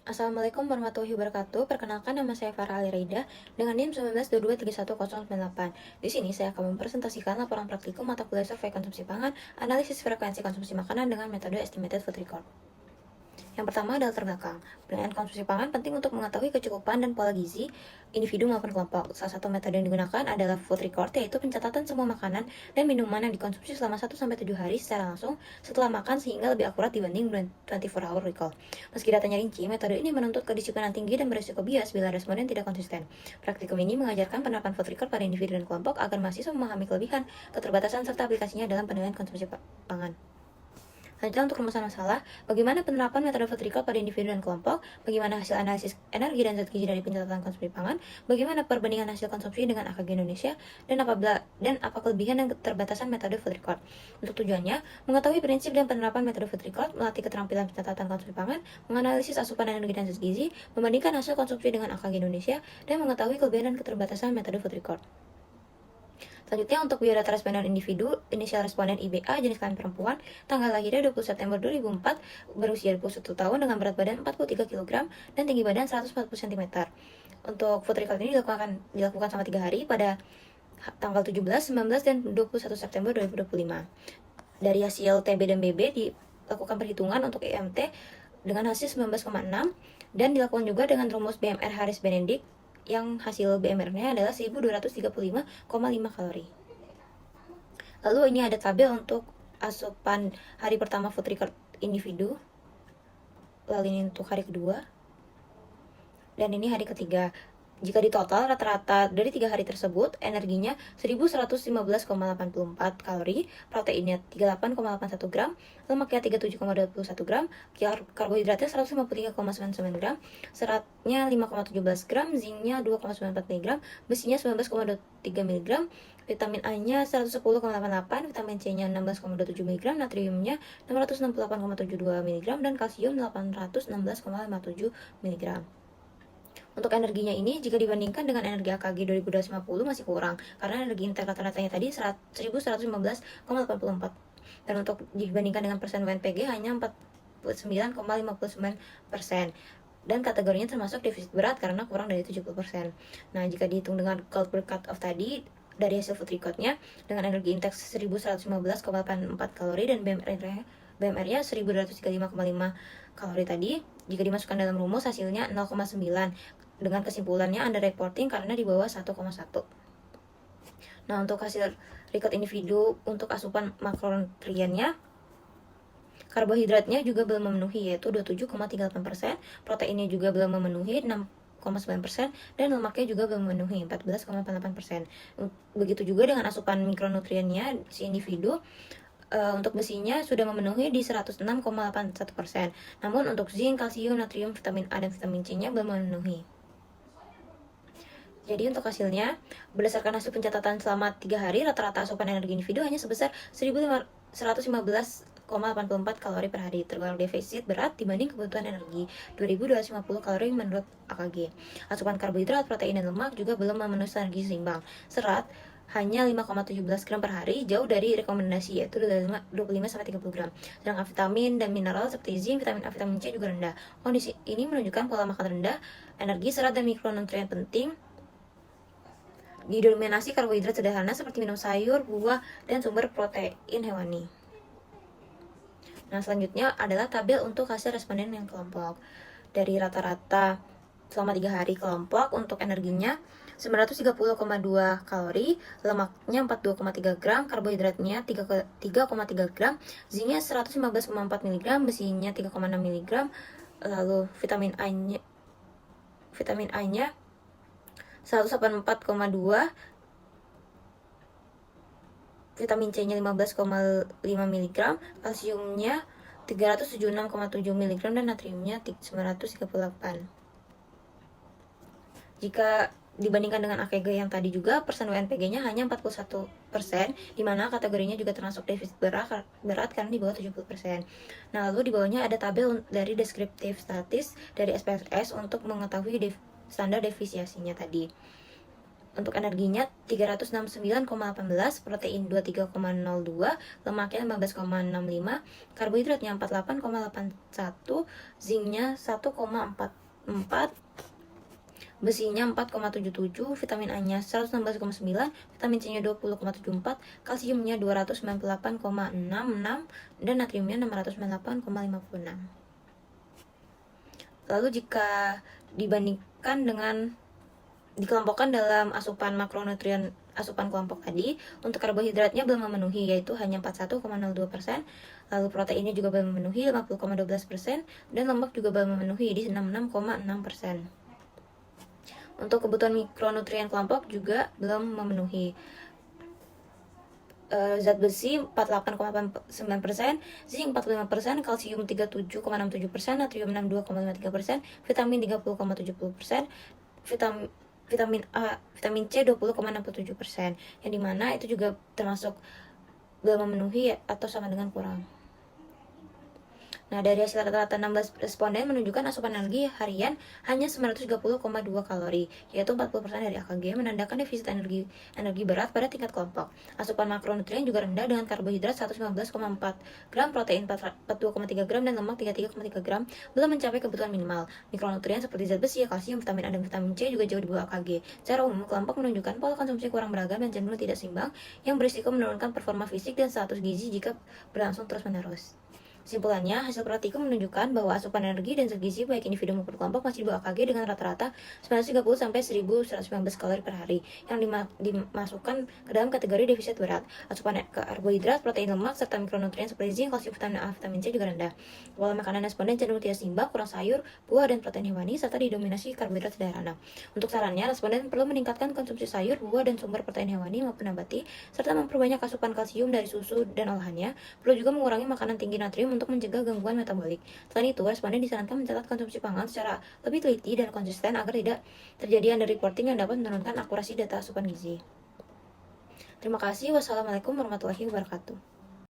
Assalamualaikum warahmatullahi wabarakatuh. Perkenalkan, nama saya Farah Aliraida dengan NIM 19223108. Di sini saya akan mempresentasikan laporan praktikum mata kuliah survei konsumsi pangan, analisis frekuensi konsumsi makanan dengan metode estimated food record. Yang pertama adalah latar belakang. Penilaian konsumsi pangan penting untuk mengetahui kecukupan dan pola gizi individu maupun kelompok. Salah satu metode yang digunakan adalah food record, yaitu pencatatan semua makanan dan minuman yang dikonsumsi selama 1-7 hari secara langsung setelah makan sehingga lebih akurat dibanding 24-hour recall. Meski datanya rinci, metode ini menuntut kedisiplinan tinggi dan berisiko bias bila responden tidak konsisten. Praktikum ini mengajarkan penerapan food record pada individu dan kelompok agar mahasiswa memahami kelebihan, keterbatasan, serta aplikasinya dalam penilaian konsumsi pangan. Selanjutnya untuk rumusan masalah, bagaimana penerapan metode food record pada individu dan kelompok, bagaimana hasil analisis energi dan zat gizi dari pencatatan konsumsi pangan, bagaimana perbandingan hasil konsumsi dengan AKG Indonesia, dan apa kelebihan dan keterbatasan metode food record. Untuk tujuannya, mengetahui prinsip dan penerapan metode food record, melatih keterampilan pencatatan konsumsi pangan, menganalisis asupan energi dan zat gizi, membandingkan hasil konsumsi dengan AKG Indonesia, dan mengetahui kelebihan dan keterbatasan metode food record. Selanjutnya untuk biodata responden individu, inisial responden IBA, jenis kelamin perempuan, tanggal lahirnya 20 September 2004, berusia 21 tahun dengan berat badan 43 kg dan tinggi badan 140 cm. Untuk food record ini dilakukan selama 3 hari pada tanggal 17, 19, dan 21 September 2025. Dari hasil TB dan BB dilakukan perhitungan untuk EMT dengan hasil 19,6 dan dilakukan juga dengan rumus BMR Harris Benedict yang hasil BMR-nya adalah 1235,5 kalori. Lalu ini ada tabel untuk asupan hari pertama food record individu, lalu ini untuk hari kedua, dan ini hari ketiga. Jika di total rata-rata dari 3 hari tersebut, energinya 1115,84 kalori, proteinnya 38,81 gram, lemaknya 37,21 gram, karbohidratnya 153,99 gram, seratnya 5,17 gram, zinknya 2,94 mg, besinya 19,23 mg, vitamin A-nya 110,88, vitamin C-nya 16,27 mg, natriumnya 668,72 mg, dan kalsium 816,57 mg. Untuk energinya ini, jika dibandingkan dengan energi AKG 2050 masih kurang, karena energi intek rata-ratanya tadi 1115,84. Dan untuk dibandingkan dengan persen WNPG hanya 49,59%. Dan kategorinya termasuk defisit berat karena kurang dari 70%. Nah, jika dihitung dengan Goldberg cut-off tadi, dari hasil food record-nya, dengan energi intek 1115,84 kalori dan BMR-nya 1235,5 kalori tadi, jika dimasukkan dalam rumus hasilnya 0,9, dengan kesimpulannya underreporting karena di bawah 1,1. Nah, untuk hasil record individu untuk asupan makronutriennya, karbohidratnya juga belum memenuhi, yaitu 27,38%, proteinnya juga belum memenuhi 6,9%, dan lemaknya juga belum memenuhi 14,88%. Begitu juga dengan asupan mikronutriennya si individu. Untuk besinya sudah memenuhi di 106,81%. Namun untuk zinc, kalsium, natrium, vitamin A, dan vitamin C-nya belum memenuhi. Jadi untuk hasilnya, berdasarkan hasil pencatatan selama 3 hari, rata-rata asupan energi individu hanya sebesar 1.115,84 kalori per hari, tergolong defisit berat dibanding kebutuhan energi 2.250 kalori menurut AKG. Asupan karbohidrat, protein, dan lemak juga belum memenuhi energi seimbang. Serat hanya 5,17 gram per hari, jauh dari rekomendasi yaitu 25-30 gram. Sedangkan vitamin dan mineral seperti zinc, vitamin A, vitamin C juga rendah. Kondisi ini menunjukkan pola makan rendah, energi, serat, dan mikronutrien penting didominasi karbohidrat sederhana seperti minum sayur, buah, dan sumber protein hewani. Nah, selanjutnya adalah tabel untuk hasil responden yang kelompok. Dari rata-rata selama 3 hari kelompok, untuk energinya 930,2 kalori, lemaknya 42,3 gram, karbohidratnya 3,3 gram, zinknya 115,4 mg, besinya 3,6 mg, lalu vitamin A-nya 184,2, vitamin C-nya 15,5 mg, kalsiumnya 376,7 mg, dan natriumnya 938. Jika dibandingkan dengan AKG yang tadi juga, persen WNPG-nya hanya 41%, di mana kategorinya juga termasuk defisit berat karena di bawah 70%. Nah, lalu di bawahnya ada tabel dari deskriptif statis dari SPSS untuk mengetahui standar defisiasinya tadi. Untuk energinya 369,18, protein 23,02, lemaknya 15,65, karbohidratnya 48,81, zincnya 1,44, besinya 4,77, vitamin A-nya 116,9, vitamin C-nya 20,74, kalsiumnya 298,66, dan natriumnya 698,56. Lalu jika dibandingkan dengan dikelompokkan dalam asupan makronutrien asupan kelompok tadi, untuk karbohidratnya belum memenuhi, yaitu hanya 41,02%, lalu proteinnya juga belum memenuhi 50,12%, dan lemak juga belum memenuhi di 66,6%. Untuk kebutuhan mikronutrien kelompok juga belum memenuhi. Zat besi 48,89%, zinc 45%, kalsium 37,67%, natrium 62,53%, vitamin 30,70%, vitamin A, vitamin C 20,67%, yang dimana itu juga termasuk belum memenuhi atau sama dengan kurang. Nah, dari hasil rata-rata 16 responden menunjukkan asupan energi harian hanya 930,2 kalori, yaitu 40% dari AKG, menandakan defisit energi berat pada tingkat kelompok. Asupan makronutrien juga rendah dengan karbohidrat 119,4 gram, protein 42,3 gram, dan lemak 33,3 gram, belum mencapai kebutuhan minimal. Mikronutrien seperti zat besi, kalsium, vitamin A, dan vitamin C juga jauh di bawah AKG. Secara umum, kelompok menunjukkan pola konsumsi kurang beragam dan cenderung tidak seimbang, yang berisiko menurunkan performa fisik dan status gizi jika berlangsung terus-menerus. Kesimpulannya, hasil praktikum menunjukkan bahwa asupan energi dan zat gizi baik individu maupun kelompok masih di bawah AKG dengan rata-rata 930 sampai 1119 kalori per hari yang dimasukkan ke dalam kategori defisit berat. Asupan karbohidrat, protein, lemak, serta mikronutrien seperti zinc, kalsium, vitamin A, vitamin C juga rendah. Pola makanan responden cenderung tidak seimbang, kurang sayur, buah, dan protein hewani, serta didominasi karbohidrat sederhana. Untuk sarannya, responden perlu meningkatkan konsumsi sayur, buah, dan sumber protein hewani maupun nabati, serta memperbanyak asupan kalsium dari susu dan olahannya. Perlu juga mengurangi makanan tinggi natrium untuk mencegah gangguan metabolik. Selain itu, responden disarankan mencatat konsumsi pangan secara lebih teliti dan konsisten agar tidak terjadi underreporting yang dapat menurunkan akurasi data asupan gizi. Terima kasih. Wassalamualaikum warahmatullahi wabarakatuh.